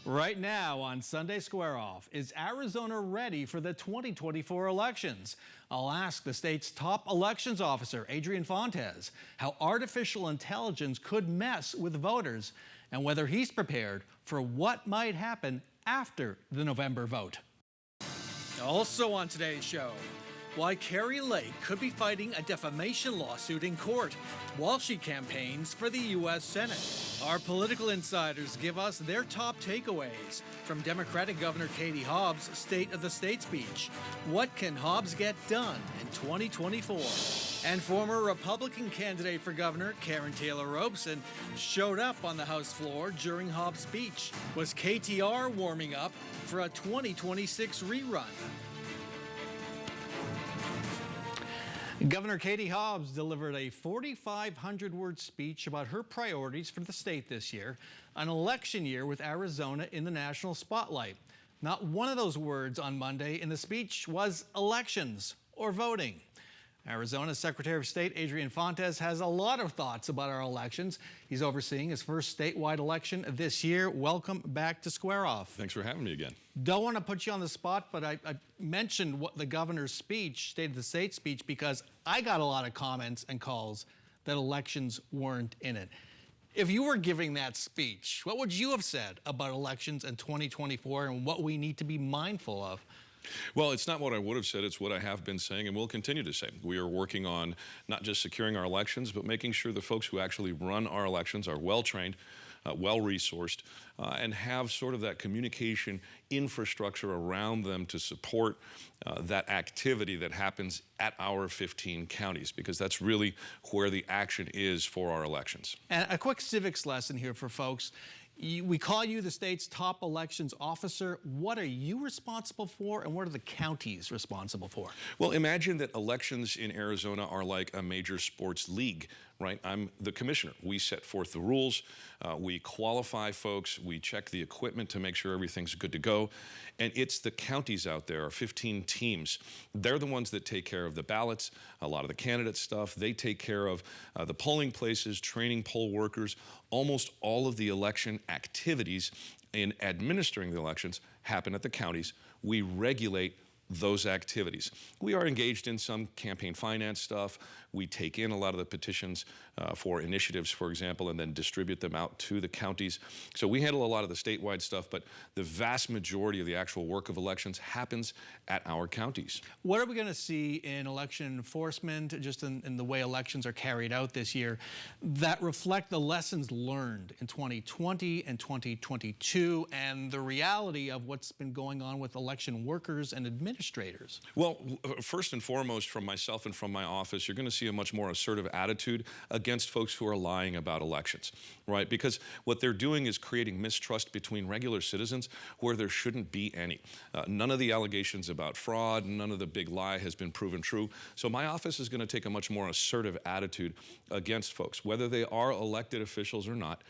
Right now on Sunday Square Off, is Arizona ready for the 2024 elections? I'll ask the state's top elections officer, Adrian, how artificial intelligence could mess with voters and whether he's prepared for what might happen after the November vote. Also on today's show, why Kari Lake could be fighting a defamation lawsuit in court while she campaigns for the U.S. Senate. Our political insiders give us their top takeaways from Democratic Governor Katie Hobbs' State of the State speech. What can Hobbs get done in 2024? And former Republican candidate for governor Karen Taylor Robson showed up on the House floor during Hobbs' speech. Was KTR warming up for a 2026 rerun? Governor Katie Hobbs delivered a 4,500-word speech about her priorities for the state this year, an election year with Arizona in the national spotlight. Not one of those words on Monday in the speech was elections or voting. Arizona's Secretary of State Adrian has a lot of thoughts about our elections. He's overseeing his first statewide election this year. Welcome back to Square Off. Thanks for having me again. Don't want to put you on the spot, but I mentioned what the governor's speech, State of the State speech, because I got a lot of comments and calls that elections weren't in it. If you were giving that speech, what would you have said about elections in 2024 and what we need to be mindful of? Well, it's not what I would have said, it's what I have been saying and will continue to say. We are working on not just securing our elections, but making sure the folks who actually run our elections are well-trained, well-resourced, and have sort of that communication infrastructure around them to support that activity that happens at our 15 counties, because that's really where the action is for our elections. And a quick civics lesson here for folks. We call you the state's top elections officer. What are you responsible for, and what are the counties responsible for? Well, imagine that elections in Arizona are like a major sports league, right? I'm the commissioner. We set forth the rules, we qualify folks, we check the equipment to make sure everything's good to go, and it's the counties out there, our 15 teams. They're the ones that take care of the ballots, a lot of the candidate stuff. They take care of the polling places, training poll workers. Almost all of the election activities in administering the elections happen at the counties. We regulate those activities. We are engaged in some campaign finance stuff. We take in a lot of the petitions for initiatives, for example, and then distribute them out to the counties. So we handle a lot of the statewide stuff, but the vast majority of the actual work of elections happens at our counties. What are we going to see in election enforcement, just in the way elections are carried out this year, that reflect the lessons learned in 2020 and 2022 and the reality of what's been going on with election workers and administrators? Well, first and foremost, from myself and from my office, you're going to see a much more assertive attitude against folks who are lying about elections, right? Because what they're doing is creating mistrust between regular citizens where there shouldn't be any. None of the allegations about fraud, none of the big lie has been proven true. So my office is going to take a much more assertive attitude against folks, whether they are elected officials or not.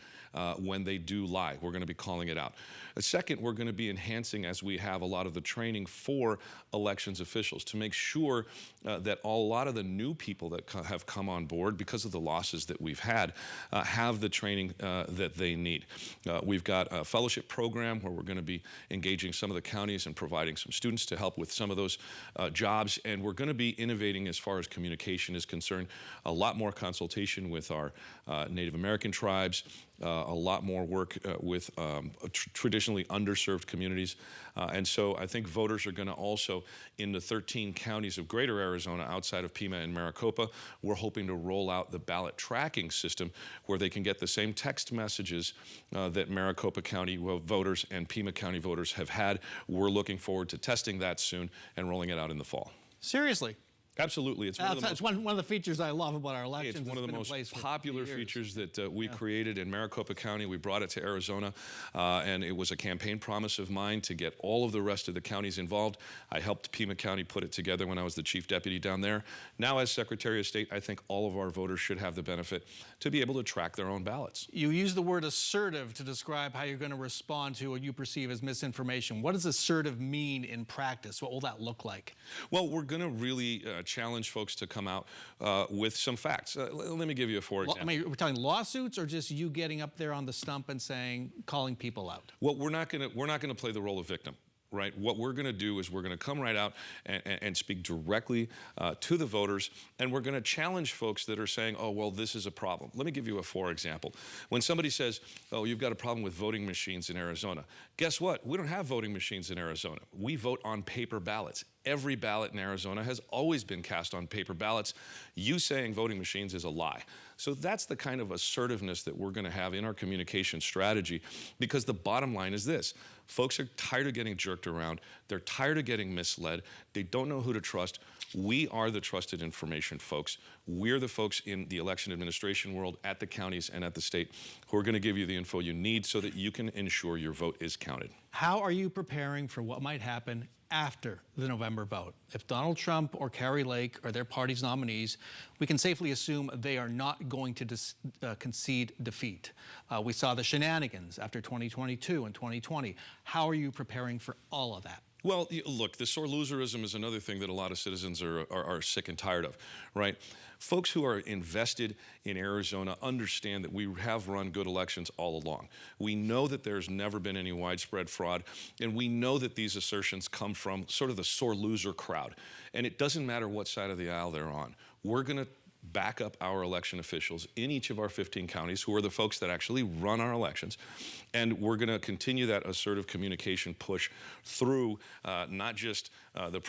When they do lie, we're going to be calling it out. Second, we're going to be enhancing, as we have, a lot of the training for elections officials to make sure that a lot of the new people that have come on board because of the losses that we've had have the training that they need. We've got a fellowship program where we're going to be engaging some of the counties and providing some students to help with some of those jobs, and we're going to be innovating as far as communication is concerned, a lot more consultation with our Native American tribes, a lot more work with traditionally underserved communities. And so I think voters are going to also, in the 13 counties of greater Arizona outside of Pima and Maricopa, we're hoping to roll out the ballot tracking system where they can get the same text messages that Maricopa County voters and Pima County voters have had. We're looking forward to testing that soon and rolling it out in the fall. Seriously? Absolutely. It's one of the features I love about our elections. It's one of the most popular features that we created in Maricopa County. We brought it to Arizona, and it was a campaign promise of mine to get all of the rest of the counties involved. I helped Pima County put it together when I was the chief deputy down there. Now, as Secretary of State, I think all of our voters should have the benefit to be able to track their own ballots. You use the word assertive to describe how you're going to respond to what you perceive as misinformation. What does assertive mean in practice? What will that look like? Well, we're going to really challenge folks to come out with some facts. Let me give you a for example. I mean, we're talking lawsuits or just you getting up there on the stump and saying, calling people out? Well, we're not gonna play the role of victim. Right? What we're going to do is we're going to come right out and speak directly to the voters, and we're going to challenge folks that are saying, oh, well, this is a problem. Let me give you a for example. When somebody says, oh, you've got a problem with voting machines in Arizona, guess what? We don't have voting machines in Arizona. We vote on paper ballots. Every ballot in Arizona has always been cast on paper ballots. You saying voting machines is a lie. So that's the kind of assertiveness that we're going to have in our communication strategy, because the bottom line is this. Folks are tired of getting jerked around. They're tired of getting misled. They don't know who to trust. We are the trusted information folks. We're the folks in the election administration world at the counties and at the state who are going to give you the info you need so that you can ensure your vote is counted. How are you preparing for what might happen after the November vote? If Donald Trump or Kari Lake are their party's nominees, we can safely assume they are not going to concede defeat. We saw the shenanigans after 2022 and 2020. How are you preparing for all of that? Well, look, the sore loserism is another thing that a lot of citizens are sick and tired of, right? Folks who are invested in Arizona understand that we have run good elections all along. We know that there's never been any widespread fraud, and we know that these assertions come from sort of the sore loser crowd. And it doesn't matter what side of the aisle they're on. We're going to back up our election officials in each of our 15 counties, who are the folks that actually run our elections. And we're going to continue that assertive communication push through not just the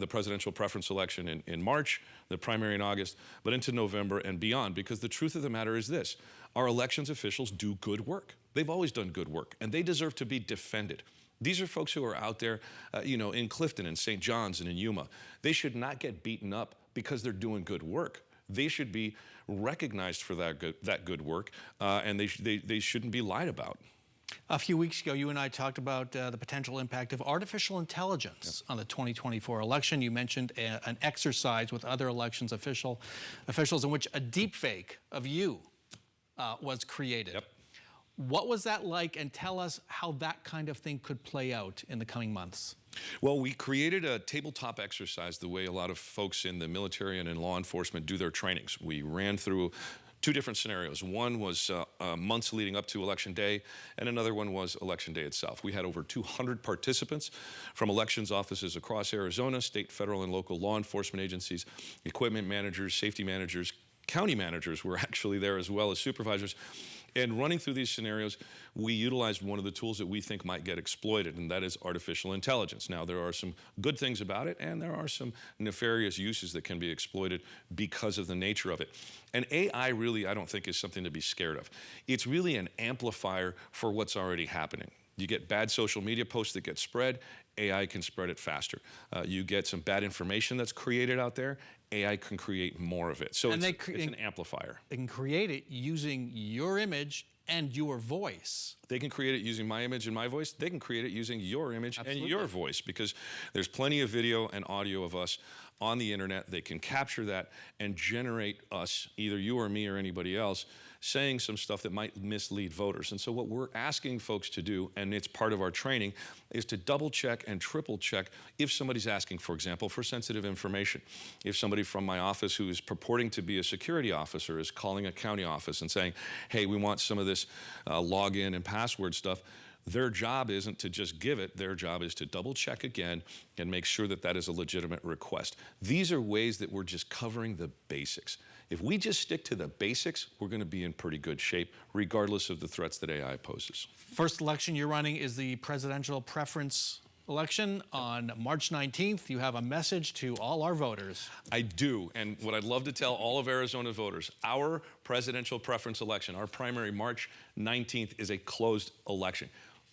presidential preference election in March, the primary in August, but into November and beyond. Because the truth of the matter is this: our elections officials do good work. They've always done good work, and they deserve to be defended. These are folks who are out there, in Clifton and St. John's and in Yuma. They should not get beaten up because they're doing good work. They should be recognized for that good work, and they shouldn't be lied about. A few weeks ago, you and I talked about the potential impact of artificial intelligence on the 2024 election. You mentioned an exercise with other elections officials in which a deep fake of you was created. Yep. What was that like, and tell us how that kind of thing could play out in the coming months? Well, we created a tabletop exercise the way a lot of folks in the military and in law enforcement do their trainings. We ran through two different scenarios. One was months leading up to Election Day, and another one was Election Day itself. We had over 200 participants from elections offices across Arizona, state, federal, and local law enforcement agencies, equipment managers, safety managers, county managers were actually there, as well as supervisors. And running through these scenarios, we utilized one of the tools that we think might get exploited, and that is artificial intelligence. Now, there are some good things about it, and there are some nefarious uses that can be exploited because of the nature of it. And AI really, I don't think, is something to be scared of. It's really an amplifier for what's already happening. You get bad social media posts that get spread, AI can spread it faster. You get some bad information that's created out there, AI can create more of it. So it's an amplifier. They can create it using your image and your voice. They can create it using my image and my voice. They can create it using your image and your voice, because there's plenty of video and audio of us on the internet. They can capture that and generate us, either you or me or anybody else, saying some stuff that might mislead voters. And so what we're asking folks to do, and it's part of our training, is to double check and triple check if somebody's asking, for example, for sensitive information. If somebody from my office who is purporting to be a security officer is calling a county office and saying, hey, we want some of this login and password stuff, their job isn't to just give it. Their job is to double check again and make sure that that is a legitimate request. These are ways that we're just covering the basics. If we just stick to the basics, we're going to be in pretty good shape, regardless of the threats that AI poses. First election you're running is the presidential preference election on March 19th. You have a message to all our voters. I do, and what I'd love to tell all of Arizona voters, our presidential preference election, our primary March 19th, is a closed election.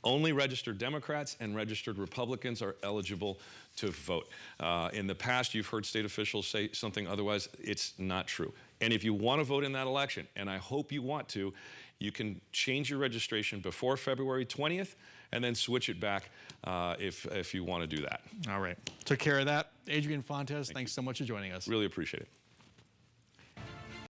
Only registered Democrats and registered Republicans are eligible to vote. In the past, you've heard state officials say something otherwise. It's not true. And if you want to vote in that election, and I hope you want to, you can change your registration before February 20th and then switch it back if you want to do that. All right. Took care of that. Adrian Fontes, thanks so much for joining us. Really appreciate it.